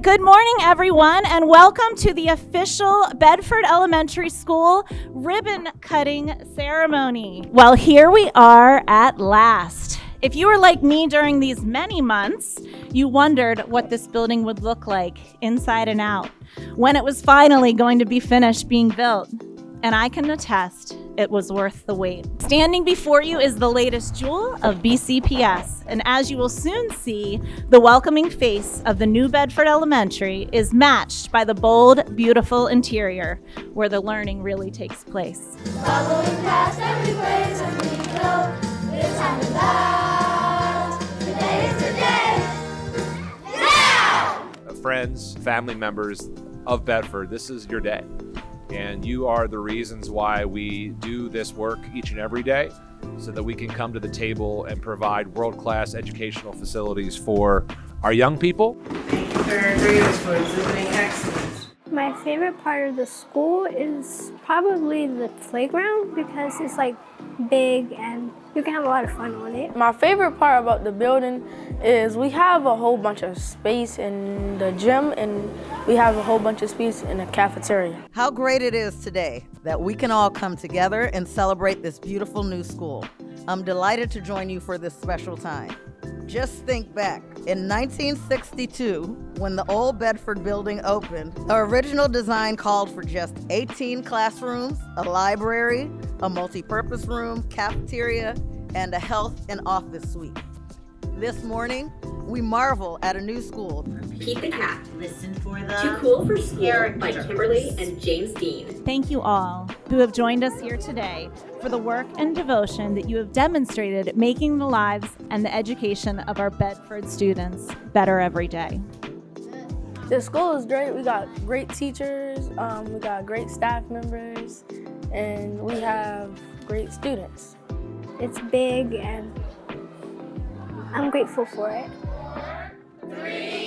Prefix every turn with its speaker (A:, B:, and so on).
A: Good morning, everyone, and welcome to the official Bedford Elementary School ribbon cutting ceremony. Well, here we are at last. If you were like me during these many months, you wondered what this building would look like inside and out when it was finally going to be finished being built. And I can attest it was worth the wait. Standing before you is the latest jewel of BCPS, and as you will soon see, the welcoming face of the new Bedford Elementary is matched by the bold, beautiful interior, where the learning really takes place.
B: Following past every place as we go, it's time to laugh. Today is the day. Now!
C: Friends, family members of Bedford, this is your day. And you are the reasons why we do this work each and every day, so that we can come to the table and provide world-class educational facilities for our young people.
D: Thank you for our greatest for exhibiting excellence.
E: My favorite part of the school is probably the playground because it's like big and you can have a lot of fun on it.
F: My favorite part about the building is we have a whole bunch of space in the gym and we have a whole bunch of space in the cafeteria.
G: How great it is today that we can all come together and celebrate this beautiful new school. I'm delighted to join you for this special time. Just think back. In 1962, when the old Bedford building opened, the original design called for just 18 classrooms, a library, a multi-purpose room, cafeteria, and a health and office suite. This morning, we marvel at a new school.
H: Pete the Cat.
I: Listen for the
H: Too Cool for School by Kimberly and James Dean.
A: Thank you all who have joined us here today for the work and devotion that you have demonstrated at making the lives and the education of our Bedford students better every day.
F: The school is great. We got great teachers, we got great staff members, and we have great students.
E: It's big and I'm grateful for it.
B: 3